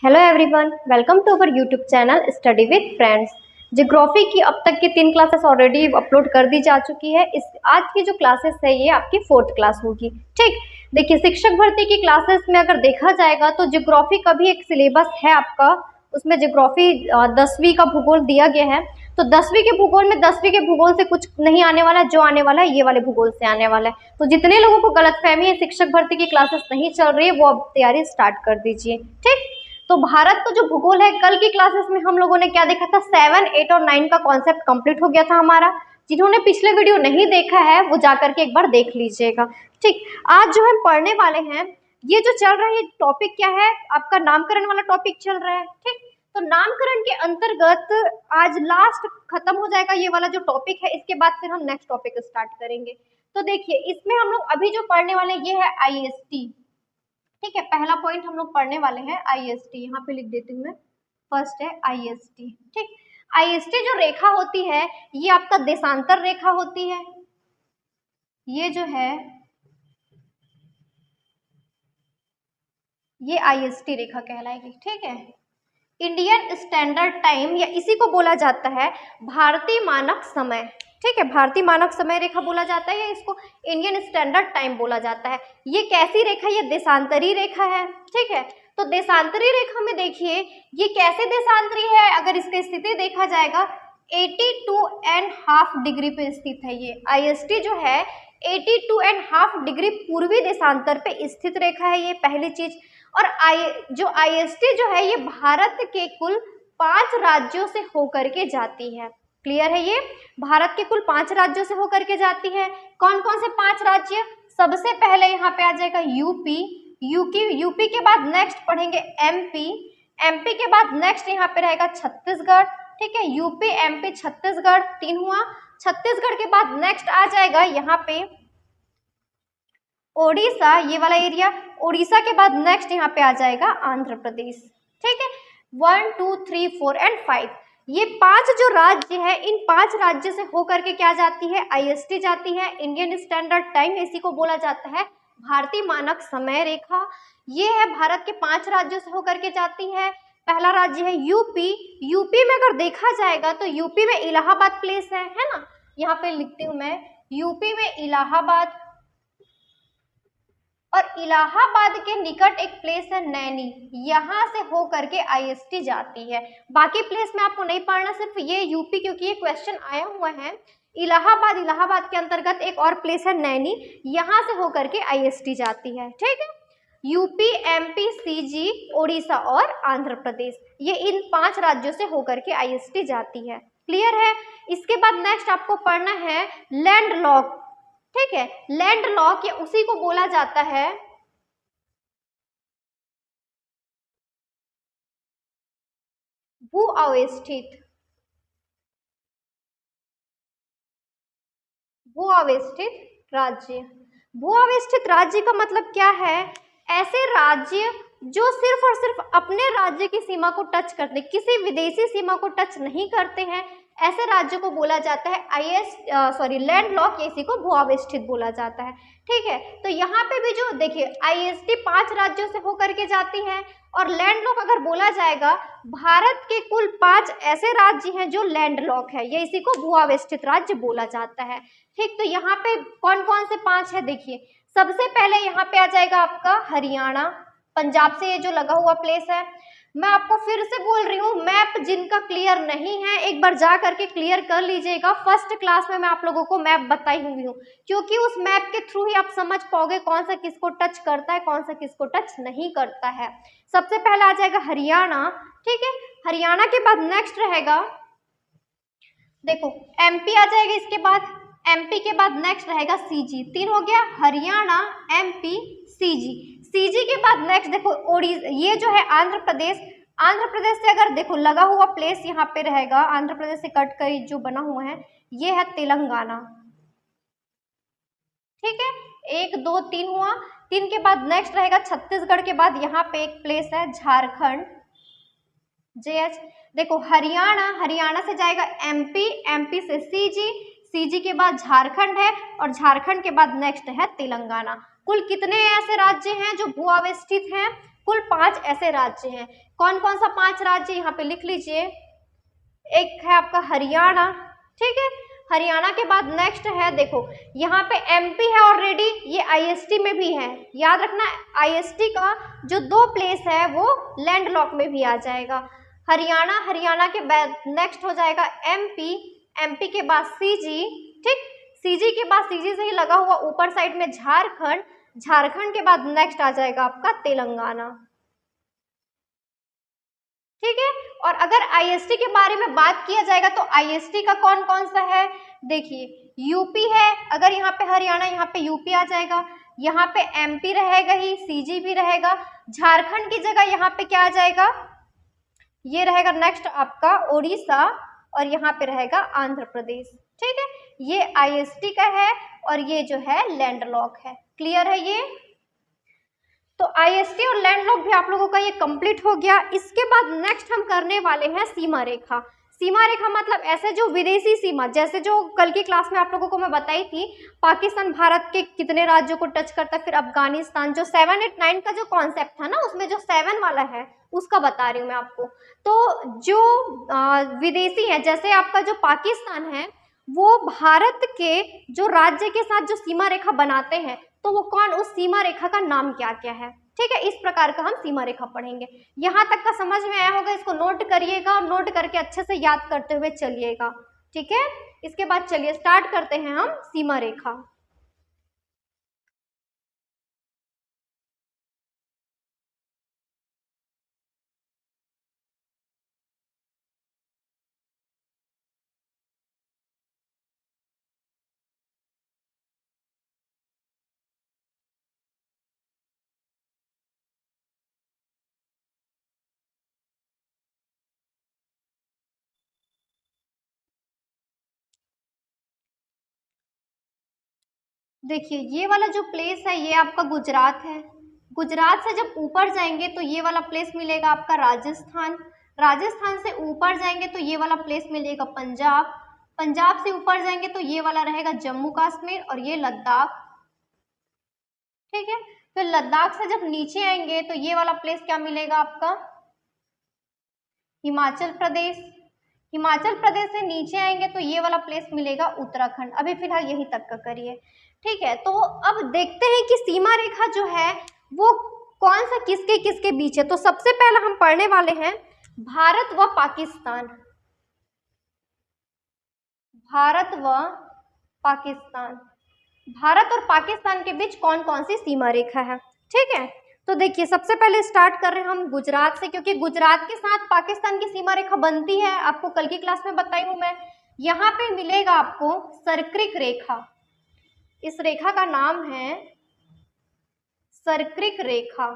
Hello everyone, welcome to our YouTube channel study with friends. Geography की अब तक की 3 क्लासेस ऑलरेडी अपलोड कर दी जा चुकी है। इस आज की जो क्लासेस है ये आपकी 4th क्लास होगी। ठीक, देखिए शिक्षक भर्ती की क्लासेस में अगर देखा जाएगा तो ज्योग्राफी का भी एक सिलेबस है आपका, उसमें ज्योग्राफी 10वीं का भूगोल दिया गया है। तो 10वीं के भूगोल में 10वीं के भूगोल से कुछ नहीं आने वाला है, जो आने वाला है ये वाले भूगोल से आने वाला है। तो जितने लोगों को गलतफहमी है शिक्षक भर्ती की क्लासेस नहीं चल रही है वो अब तैयारी स्टार्ट कर दीजिए। ठीक, तो भारत का जो भूगोल है कल की क्लासेस में हम लोगों ने क्या देखा था, 7, 8 और 9 का कॉन्सेप्ट कंप्लीट हो गया था हमारा। जिन्होंने पिछले वीडियो नहीं देखा है वो जाकर के एक बार देख लीजिएगा। ठीक, आज जो हम पढ़ने वाले हैं ये जो चल रहा है टॉपिक क्या है, आपका नामकरण वाला टॉपिक चल रहा है। ठीक, तो नामकरण के अंतर्गत आज लास्ट खत्म हो जाएगा ये वाला जो टॉपिक है, इसके बाद फिर हम नेक्स्ट टॉपिक स्टार्ट करेंगे। तो देखिए इसमें हम लोग अभी जो पढ़ने वाले ये है IST। ठीक है, पहला पॉइंट हम लोग पढ़ने वाले हैं IST, यहाँ पे लिख देती हूँ मैं। फर्स्ट है IST। ठीक, IST जो रेखा होती है ये आपका देशांतर रेखा होती है। ये जो है ये IST रेखा कहलाएगी। ठीक है, इंडियन स्टैंडर्ड टाइम या इसी को बोला जाता है भारतीय मानक समय। ठीक है, भारतीय मानक समय रेखा बोला जाता है या इसको इंडियन स्टैंडर्ड टाइम बोला जाता है। ये कैसी रेखा, ये देशांतरी रेखा है। ठीक है, तो देशांतरी रेखा में देखिए ये कैसे देशांतरी है, अगर इसकी स्थिति देखा जाएगा 82.5 डिग्री पे स्थित है। ये IST जो है 82.5 डिग्री पूर्वी देशांतर पे स्थित रेखा है, ये पहली चीज। और जो IST जो है ये भारत के कुल 5 राज्यों से होकर के जाती है। क्लियर है, ये भारत के कुल 5 राज्यों से होकर के जाती है। कौन कौन से 5 राज्य, सबसे पहले यहाँ पे आ जाएगा यूपी। यूपी के बाद नेक्स्ट पढ़ेंगे एमपी के बाद नेक्स्ट यहाँ पे रहेगा छत्तीसगढ़। ठीक है, यूपी एमपी छत्तीसगढ़ 3 हुआ। छत्तीसगढ़ के बाद नेक्स्ट आ जाएगा यहाँ पे ओडिशा, ये वाला एरिया। ओडिशा के बाद नेक्स्ट यहाँ पे आ जाएगा आंध्र प्रदेश। ठीक है, 1 2 3 4 एंड 5 ये 5 जो राज्य है, इन 5 राज्य से होकर के क्या जाती है, IST जाती है, इंडियन स्टैंडर्ड टाइम, इसी को बोला जाता है भारतीय मानक समय रेखा। ये है भारत के 5 राज्यों से होकर के जाती है। पहला राज्य है यूपी। यूपी में अगर देखा जाएगा तो यूपी में इलाहाबाद प्लेस है ना, यहाँ पे लिखती हूँ मैं, यूपी में इलाहाबाद। और इलाहाबाद के निकट एक प्लेस है नैनी, यहाँ से हो करके IST जाती है। बाकी प्लेस में आपको नहीं पढ़ना, सिर्फ ये यूपी, क्योंकि ये क्वेश्चन आया हुआ है। इलाहाबाद के अंतर्गत एक और प्लेस है नैनी, यहाँ से हो करके IST जाती है। ठीक है, यूपी MP CG ओडिशा और आंध्र प्रदेश, ये इन 5 राज्यों से होकर के IST जाती है। क्लियर है, इसके बाद नेक्स्ट आपको पढ़ना है लैंड लॉक। ठीक है, लैंड लॉक या उसी को बोला जाता है भू अवस्थित राज्य। भू अवस्थित राज्य का मतलब क्या है, ऐसे राज्य जो सिर्फ और सिर्फ अपने राज्य की सीमा को टच करते, किसी विदेशी सीमा को टच नहीं करते हैं, ऐसे राज्यों को बोला जाता है लैंड लॉक, या इसी को भू अवस्थित बोला जाता है। ठीक है, तो यहाँ पे भी जो देखिए IST 5 राज्यों से होकर के जाती है। और लैंड लॉक अगर बोला जाएगा, भारत के कुल 5 ऐसे राज्य हैं जो लैंड लॉक है, या इसी को भू अवस्थित राज्य बोला जाता है। ठीक, तो यहाँ पे कौन कौन से 5 है, देखिए सबसे पहले यहाँ पे आ जाएगा आपका हरियाणा, पंजाब से ये जो लगा हुआ प्लेस है। मैं आपको फिर से बोल रही हूँ, मैप जिनका क्लियर नहीं है एक बार जा करके क्लियर कर लीजिएगा। फर्स्ट क्लास में मैं आप लोगों को मैप बताई हुई हूँ, क्योंकि उस मैप के थ्रू ही आप समझ पाओगे कौन सा किसको टच करता है, कौन सा किसको टच नहीं करता है। सबसे पहला आ जाएगा हरियाणा। ठीक है, हरियाणा के बाद नेक्स्ट रहेगा, देखो MP आ जाएगा, इसके बाद MP के बाद नेक्स्ट रहेगा CG। 3 हो गया, हरियाणा MP CG के बाद नेक्स्ट देखो ओडिशा, ये जो है आंध्र प्रदेश। आंध्र प्रदेश से अगर देखो लगा हुआ प्लेस यहाँ पे रहेगा, आंध्र प्रदेश से कट कर जो बना हुआ है ये है तेलंगाना। ठीक है, 1 2 3 हुआ। 3 के बाद नेक्स्ट रहेगा छत्तीसगढ़ के बाद यहाँ पे एक प्लेस है झारखंड JH। देखो हरियाणा से जाएगा MP से CG के बाद झारखंड है, और झारखंड के बाद नेक्स्ट है तेलंगाना। कुल कितने ऐसे राज्य हैं जो भू अवस्थित हैं, कुल 5 ऐसे राज्य हैं। कौन कौन सा 5 राज्य, यहाँ पे लिख लीजिए। एक है आपका हरियाणा, ठीक है, हरियाणा के बाद नेक्स्ट है, देखो यहाँ पे एमपी है ऑलरेडी, ये आईएसटी में भी है, याद रखना आईएसटी का जो 2 प्लेस है वो लैंडलॉक में भी आ जाएगा। हरियाणा, हरियाणा के बाद नेक्स्ट हो जाएगा एमपी, एमपी के बाद सीजी, ठीक, सीजी के बाद सीजी से ही लगा हुआ ऊपर साइड में झारखंड, झारखंड के बाद नेक्स्ट आ जाएगा आपका तेलंगाना, ठीक है। और अगर आईएसटी के बारे में बात किया जाएगा तो आईएसटी का कौन कौन सा है, देखिए यूपी है, अगर यहाँ पे हरियाणा यहाँ पे यूपी आ जाएगा, यहाँ पे एमपी रहेगा ही, सीजी भी रहेगा, झारखंड की जगह यहाँ पे क्या आ जाएगा, ये रहेगा नेक्स्ट आपका ओडिशा, और यहाँ पे रहेगा आंध्र प्रदेश, ठीक है। ये आईएसटी का है और ये जो है लैंडलॉक है, क्लियर है ये। तो आईएसटी और लैंडलॉक भी आप लोगों का ये कंप्लीट हो गया। इसके बाद नेक्स्ट हम करने वाले हैं सीमा रेखा। सीमा रेखा मतलब ऐसे जो विदेशी सीमा, जैसे जो कल की क्लास में आप लोगों को मैं बताई थी, पाकिस्तान भारत के कितने राज्यों को टच करता है, फिर अफगानिस्तान, जो 7, 8, 9 का जो कॉन्सेप्ट था ना, उसमें जो 7 वाला है उसका बता रही हूँ मैं आपको। तो जो विदेशी है, जैसे आपका जो पाकिस्तान है, वो भारत के जो राज्य के साथ जो सीमा रेखा बनाते हैं, तो वो कौन, उस सीमा रेखा का नाम क्या क्या है, ठीक है। इस प्रकार का हम सीमा रेखा पढ़ेंगे। यहाँ तक का समझ में आया होगा, इसको नोट करिएगा और नोट करके अच्छे से याद करते हुए चलिएगा, ठीक है। इसके बाद चलिए स्टार्ट करते हैं हम सीमा रेखा। देखिए ये वाला जो प्लेस है ये आपका गुजरात है। गुजरात से जब ऊपर जाएंगे तो ये वाला प्लेस मिलेगा आपका राजस्थान। राजस्थान से ऊपर जाएंगे तो ये वाला प्लेस मिलेगा पंजाब। पंजाब से ऊपर जाएंगे तो ये वाला रहेगा जम्मू कश्मीर और ये लद्दाख, ठीक है। फिर लद्दाख से जब नीचे आएंगे तो ये वाला प्लेस क्या मिलेगा आपका, हिमाचल प्रदेश। हिमाचल प्रदेश से नीचे आएंगे तो ये वाला प्लेस मिलेगा उत्तराखंड। अभी फिलहाल यही तक का करिए, ठीक है। तो अब देखते हैं कि सीमा रेखा जो है वो कौन सा किसके किसके बीच है। तो सबसे पहला हम पढ़ने वाले हैं भारत व पाकिस्तान। भारत व पाकिस्तान, भारत और पाकिस्तान के बीच कौन कौन सी सीमा रेखा है, ठीक है। तो देखिए सबसे पहले स्टार्ट कर रहे हैं हम गुजरात से, क्योंकि गुजरात के साथ पाकिस्तान की सीमा रेखा बनती है, आपको कल की क्लास में बताई हूं मैं। यहाँ पे मिलेगा आपको सर्क्रिक रेखा, इस रेखा का नाम है सर्क्रिक रेखा,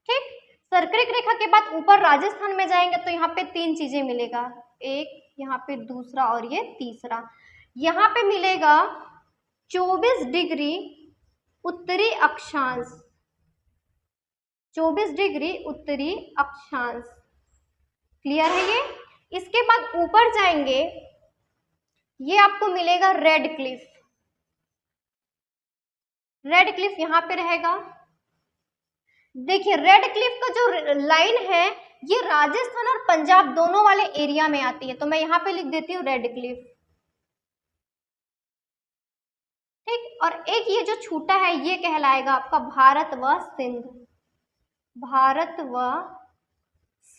ठीक। सर्क्रिक रेखा के बाद ऊपर राजस्थान में जाएंगे तो यहाँ पे 3 चीजें मिलेगा, एक यहाँ पे, दूसरा और ये तीसरा। यहाँ पे मिलेगा 24 डिग्री उत्तरी अक्षांश, 24 डिग्री उत्तरी अक्षांश, क्लियर है ये। इसके बाद ऊपर जाएंगे, ये आपको मिलेगा रेड क्लिफ। रेड क्लिफ यहाँ पे रहेगा। देखिए रेड क्लिफ का जो लाइन है ये राजस्थान और पंजाब दोनों वाले एरिया में आती है, तो मैं यहाँ पे लिख देती हूँ रेड क्लिफ, ठीक। और एक ये जो छूटा है ये कहलाएगा आपका भारत व सिंध। भारत व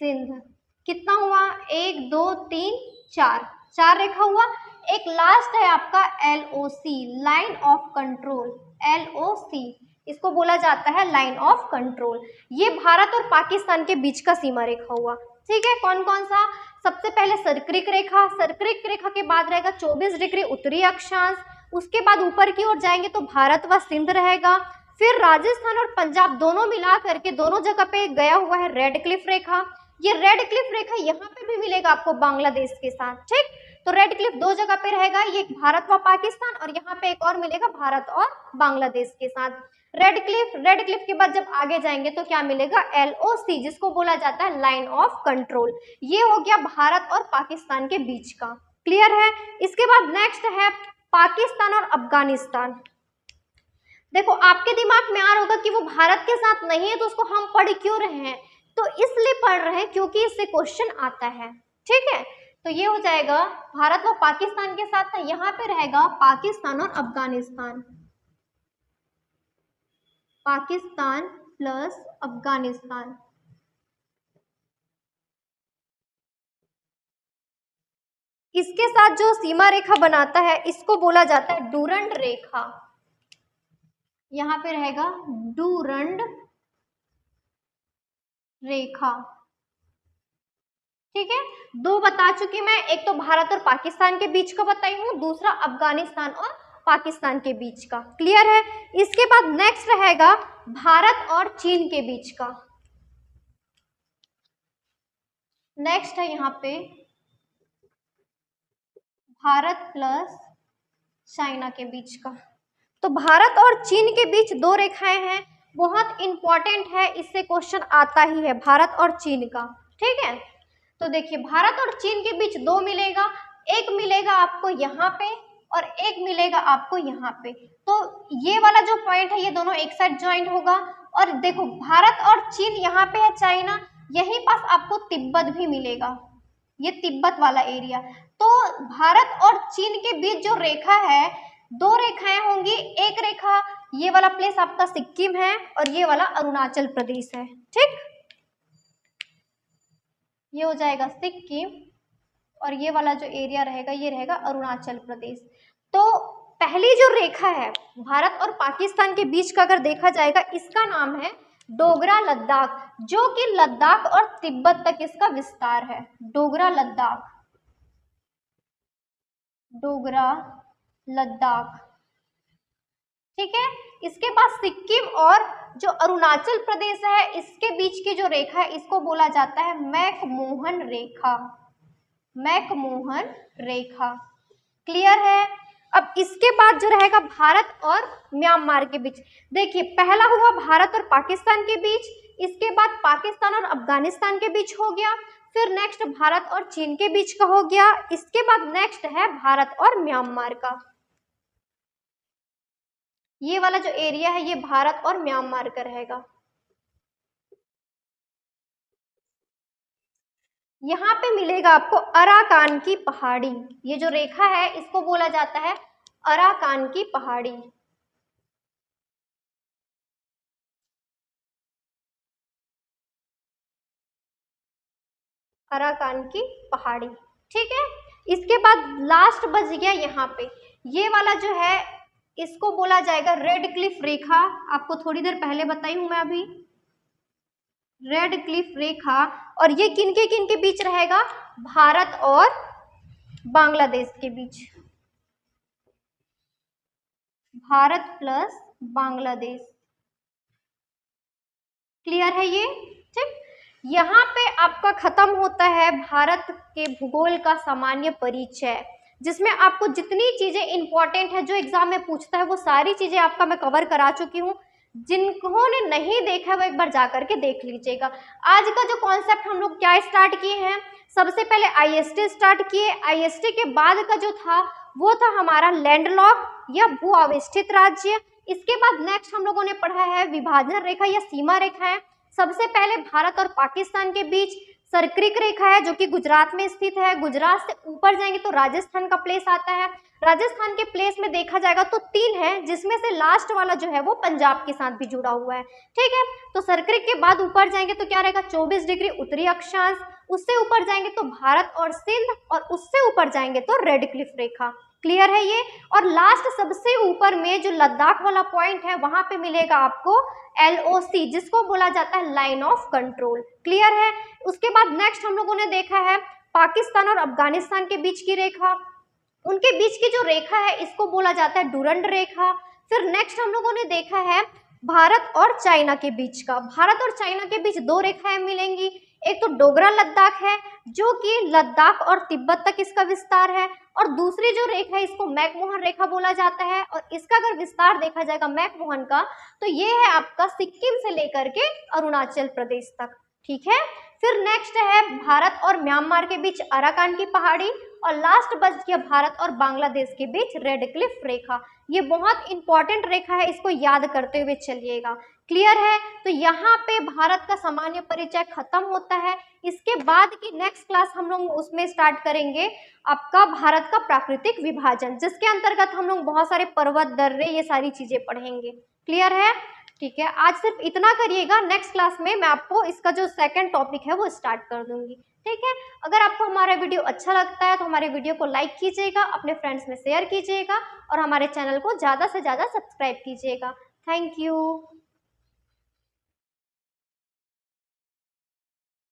सिंध कितना हुआ, 1 2 3 4, 4 रेखा हुआ। एक लास्ट है आपका LOC, line of control. LOC इसको बोला जाता है लाइन ऑफ कंट्रोल। ये भारत और पाकिस्तान के बीच का सीमा रेखा हुआ, ठीक है। कौन कौन सा, सबसे पहले सर्क्रिक रेखा, सर्क्रिक रेखा के बाद रहेगा 24 डिग्री उत्तरी अक्षांश। उसके बाद ऊपर की ओर जाएंगे तो भारत व सिंध रहेगा। फिर राजस्थान और पंजाब दोनों मिला करके दोनों जगह पे गया हुआ है रेड क्लिफ रेखा। ये रेड क्लिफ रेखा यहाँ पे भी मिलेगा आपको बांग्लादेश के साथ, ठीक। तो रेड क्लिफ 2 जगह पे रहेगा, ये भारत व पाकिस्तान, और यहाँ पे एक और मिलेगा भारत और बांग्लादेश के साथ। रेड क्लिफ के बाद जब आगे जाएंगे तो क्या मिलेगा, LOC, जिसको बोला जाता है लाइन ऑफ कंट्रोल। ये हो गया भारत और पाकिस्तान के बीच का, क्लियर है। इसके बाद नेक्स्ट है पाकिस्तान और अफगानिस्तान। देखो आपके दिमाग में आ रहा होगा कि वो भारत के साथ नहीं है तो उसको हम पढ़ क्यों रहे हैं, तो इसलिए पढ़ रहे हैं क्योंकि इससे क्वेश्चन आता है। ठीक है, तो ये हो जाएगा भारत व पाकिस्तान के साथ, यहाँ पे रहेगा पाकिस्तान और अफगानिस्तान, पाकिस्तान प्लस अफगानिस्तान। इसके साथ जो सीमा रेखा बनाता है इसको बोला जाता है डूरंड रेखा, यहाँ पे रहेगा डूरंड रेखा। ठीक है, दो बता चुकी मैं, एक तो भारत और पाकिस्तान के बीच का बताई हूँ, दूसरा अफगानिस्तान और पाकिस्तान के बीच का। क्लियर है। इसके बाद नेक्स्ट रहेगा भारत और चीन के बीच का। नेक्स्ट है यहाँ पे भारत प्लस चाइना के बीच का। तो भारत और चीन के बीच दो रेखाएं हैं, बहुत इंपॉर्टेंट है, इससे क्वेश्चन आता ही है भारत और चीन का। ठीक है, तो देखिए भारत और चीन के बीच दो मिलेगा, एक मिलेगा आपको यहाँ पे और एक मिलेगा आपको यहाँ पे। तो ये वाला जो पॉइंट है ये दोनों एक साइड ज्वाइंट होगा। और देखो भारत और चीन यहाँ पे है चाइना, यहीं पास आपको तिब्बत भी मिलेगा, ये तिब्बत वाला एरिया। तो भारत और चीन के बीच जो रेखा है, दो रेखाएं होंगी, एक रेखा ये वाला प्लेस आपका सिक्किम है और ये वाला अरुणाचल प्रदेश है। ठीक, ये हो जाएगा सिक्किम और ये वाला जो एरिया रहेगा ये रहेगा अरुणाचल प्रदेश। तो पहली जो रेखा है भारत और पाकिस्तान के बीच का अगर देखा जाएगा, इसका नाम है डोगरा लद्दाख, जो कि लद्दाख और तिब्बत तक इसका विस्तार है। डोगरा लद्दाख, डोगरा लद्दाख। ठीक है, इसके बाद सिक्किम और जो अरुणाचल प्रदेश है इसके बीच की जो रेखा है इसको बोला जाता है मैकमोहन रेखा, मैकमोहन रेखा। क्लियर है। अब इसके बाद जो रहेगा भारत और म्यांमार के बीच। देखिए पहला हुआ भारत और पाकिस्तान के बीच, इसके बाद पाकिस्तान और अफगानिस्तान के बीच हो गया, फिर नेक्स्ट भारत और चीन के बीच का हो गया, इसके बाद नेक्स्ट है भारत और म्यांमार का। ये वाला जो एरिया है ये भारत और म्यांमार का रहेगा। यहाँ पे मिलेगा आपको अराकान की पहाड़ी, ये जो रेखा है इसको बोला जाता है अराकान की पहाड़ी। अराकान की पहाड़ी। ठीक है, इसके बाद लास्ट बच गया यहाँ पे, ये वाला जो है इसको बोला जाएगा रेड क्लिफ रेखा। आपको थोड़ी देर पहले बताई हूं मैं अभी, रेड क्लिफ रेखा। और ये किन के बीच रहेगा, भारत और बांग्लादेश के बीच, भारत प्लस बांग्लादेश। क्लियर है ये। ठीक, यहाँ पे आपका खत्म होता है भारत के भूगोल का सामान्य परिचय, जिसमें आपको जितनी चीजें इंपॉर्टेंट है जो एग्जाम में पूछता है वो सारी चीजें आपका मैं कवर करा चुकी हूँ। जिन्होंने नहीं देखा है वो एक बार जा करके देख लीजिएगा। आज का जो कॉन्सेप्ट हम लोग क्या स्टार्ट किए हैं, सबसे पहले आईएसटी स्टार्ट किए, आईएसटी के बाद का जो था वो था हमारा लैंडलॉक या भू आवेष्टित राज्य। इसके बाद नेक्स्ट हम लोगों ने पढ़ा है विभाजन रेखा या सीमा रेखा है। सबसे पहले भारत और पाकिस्तान के बीच सर्क्रिक रेखा है जो कि गुजरात में स्थित है। गुजरात से ऊपर जाएंगे तो राजस्थान का प्लेस आता है। राजस्थान के प्लेस में देखा जाएगा तो 3 है, जिसमें से लास्ट वाला जो है वो पंजाब के साथ भी जुड़ा हुआ है। ठीक है, तो सर्क्रिक के बाद ऊपर जाएंगे तो क्या रहेगा 24 डिग्री उत्तरी अक्षांश, उससे ऊपर जाएंगे तो भारत और सिंध, और उससे ऊपर जाएंगे तो रेड क्लिफ रेखा। क्लियर है ये। और लास्ट सबसे ऊपर में जो लद्दाख वाला पॉइंट है वहां पे मिलेगा आपको LOC, जिसको बोला जाता है लाइन ऑफ कंट्रोल। क्लियर है। उसके बाद नेक्स्ट हम लोगों ने देखा है पाकिस्तान और अफगानिस्तान के बीच की रेखा, उनके बीच की जो रेखा है इसको बोला जाता है डूरंड रेखा। फिर नेक्स्ट हम लोगों ने देखा है भारत और चाइना के बीच का, भारत और चाइना के बीच 2 रेखाएं मिलेंगी, एक तो डोगरा लद्दाख है जो कि लद्दाख और तिब्बत तक इसका विस्तार है, और दूसरी जो रेखा है इसको मैकमोहन रेखा बोला जाता है, और इसका अगर विस्तार देखा जाएगा मैकमोहन का तो ये है आपका सिक्किम से लेकर के अरुणाचल प्रदेश तक। ठीक है। फिर नेक्स्ट है भारत और म्यांमार के बीच अराकान की पहाड़ी, और लास्ट बच गया भारत और बांग्लादेश के बीच रेड क्लिफ रेखा। ये बहुत इंपॉर्टेंट रेखा है, इसको याद करते हुए चलिएगा। क्लियर है? तो यहाँ पे भारत का सामान्य परिचय खत्म होता है। इसके बाद की नेक्स्ट क्लास हम लोग उसमें स्टार्ट करेंगे आपका भारत का प्राकृतिक विभाजन, जिसके अंतर्गत हम लोग बहुत सारे पर्वत, दर्रे, ये सारी चीजें पढ़ेंगे। क्लियर है? ठीक है, आज सिर्फ इतना करिएगा, नेक्स्ट क्लास में मैं आपको इसका जो सेकंड टॉपिक है वो स्टार्ट कर दूंगी। ठीक है, अगर आपको हमारा वीडियो अच्छा लगता है तो हमारे वीडियो को लाइक कीजिएगा, अपने फ्रेंड्स में शेयर कीजिएगा और हमारे चैनल को ज़्यादा से ज़्यादा सब्सक्राइब कीजिएगा। Thank you.